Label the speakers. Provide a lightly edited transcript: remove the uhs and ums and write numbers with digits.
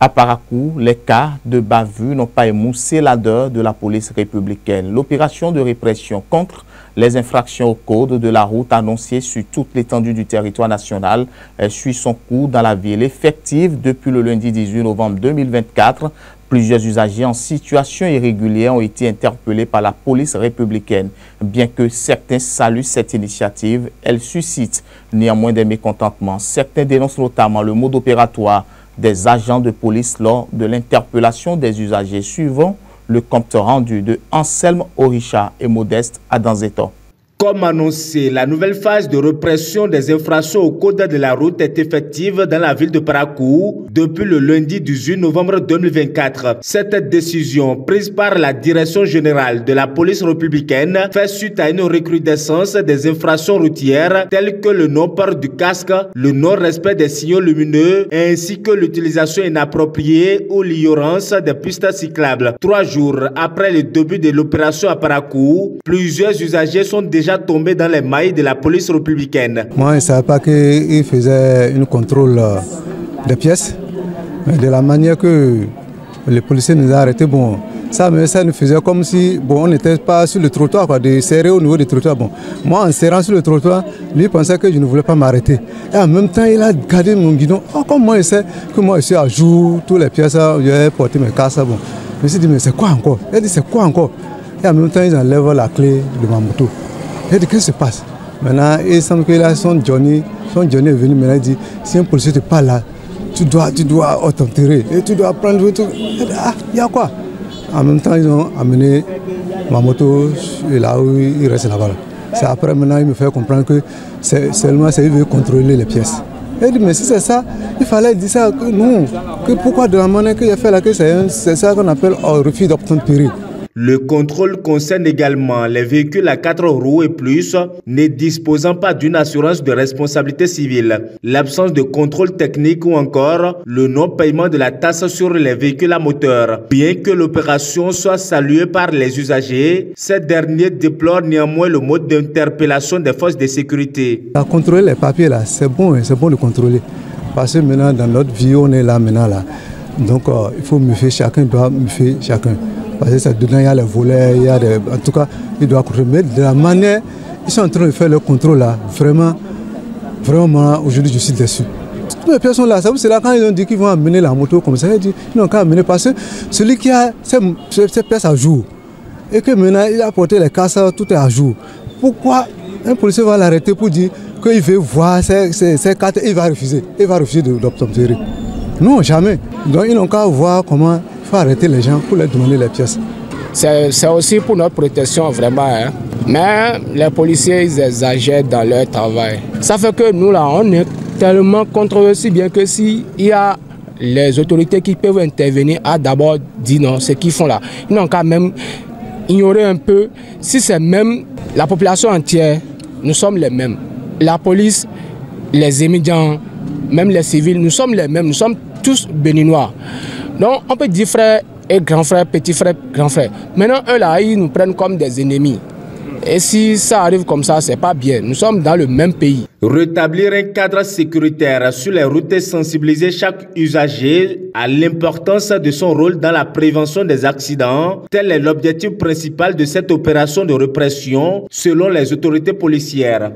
Speaker 1: À Parakou, les cas de bavure n'ont pas émoussé l'ardeur de la police républicaine. L'opération de répression contre les infractions au code de la route annoncée sur toute l'étendue du territoire national suit son cours dans la ville. Effective depuis le lundi 18 novembre 2024, plusieurs usagers en situation irrégulière ont été interpellés par la police républicaine. Bien que certains saluent cette initiative, elle suscite néanmoins des mécontentements. Certains dénoncent notamment le mode opératoire des agents de police lors de l'interpellation des usagers, suivant le compte rendu de Anselme Oricha et Modeste Adanzeto.
Speaker 2: Comme annoncé, la nouvelle phase de répression des infractions au code de la route est effective dans la ville de Parakou depuis le lundi 18 novembre 2024. Cette décision, prise par la direction générale de la police républicaine, fait suite à une recrudescence des infractions routières telles que le non-port du casque, le non-respect des signaux lumineux ainsi que l'utilisation inappropriée ou l'ignorance des pistes cyclables. 3 jours après le début de l'opération à Parakou, plusieurs usagers sont déjà tombés dans les mailles de la police républicaine.
Speaker 3: Moi, je ne savais pas qu'il faisait une contrôle des pièces, mais de la manière que les policiers nous ont arrêtés, bon, ça nous faisait comme si on n'était pas sur le trottoir, quoi, de serrer au niveau du trottoir. Bon, moi, en serrant sur le trottoir, lui pensait que je ne voulais pas m'arrêter. Et en même temps, il a gardé mon guidon. Oh, comme moi, il sait que moi, je suis à jour, toutes les pièces, j'ai porté mes casses. Bon. Je me suis dit, mais c'est quoi encore? Il a dit, c'est quoi encore? Et en même temps, ils enlèvent la clé de ma moto. Il a dit, qu'est-ce qui se passe? Maintenant, il semble que là, son Johnny est venu, maintenant il dit, si un policier te parle là, tu dois t'enterrer et tu dois prendre tout. Ah, il y a quoi? En même temps, ils ont amené ma moto là où il reste là-bas. C'est après, maintenant, il me fait comprendre que seulement il veut contrôler les pièces. Il dit, mais si c'est ça, il fallait dire ça, que non, que pourquoi de la manière qu'il a fait là, que c'est ça qu'on appelle refus d'obtempérer.
Speaker 2: Le contrôle concerne également les véhicules à 4 roues et plus ne disposant pas d'une assurance de responsabilité civile, l'absence de contrôle technique ou encore le non-paiement de la taxe sur les véhicules à moteur. Bien que l'opération soit saluée par les usagers, ces derniers déplorent néanmoins le mode d'interpellation des forces de sécurité.
Speaker 3: À contrôler les papiers là, c'est bon de contrôler. Parce que maintenant dans notre vie, on est là maintenant là. Donc il faut me faire, chacun doit me faire chacun. Parce que dedans, il y a les volets, il y a des... En tout cas, il doit contrôler. Mais de la manière, ils sont en train de faire le contrôle là. Vraiment, aujourd'hui, je suis déçu. Toutes les personnes là, c'est là quand ils ont dit qu'ils vont amener la moto comme ça, ils n'ont qu'à amener parce que celui qui a ses pièces à jour et que maintenant il a porté les casses, tout est à jour. Pourquoi un policier va l'arrêter pour dire qu'il veut voir ses cartes et il va refuser d'obtempérer? Non, jamais. Donc ils n'ont qu'à voir comment arrêter les gens pour leur demander les pièces.
Speaker 4: C'est aussi pour notre protection vraiment. Hein. Mais les policiers, ils exagèrent dans leur travail. Ça fait que nous là, on est tellement contre eux, si bien que s'il y a les autorités qui peuvent intervenir à d'abord dire non, ce qu'ils font là. Ils n'ont qu'à même ignorer un peu. Si c'est même la population entière, nous sommes les mêmes. La police, les émigrants, même les civils, nous sommes les mêmes. Nous sommes tous béninois. Donc, on peut dire frère et grand frère, petit frère, grand frère. Maintenant, eux là, ils nous prennent comme des ennemis. Et si ça arrive comme ça, c'est pas bien. Nous sommes dans le même pays.
Speaker 2: Rétablir un cadre sécuritaire sur les routes et sensibiliser chaque usager à l'importance de son rôle dans la prévention des accidents, tel est l'objectif principal de cette opération de répression selon les autorités policières.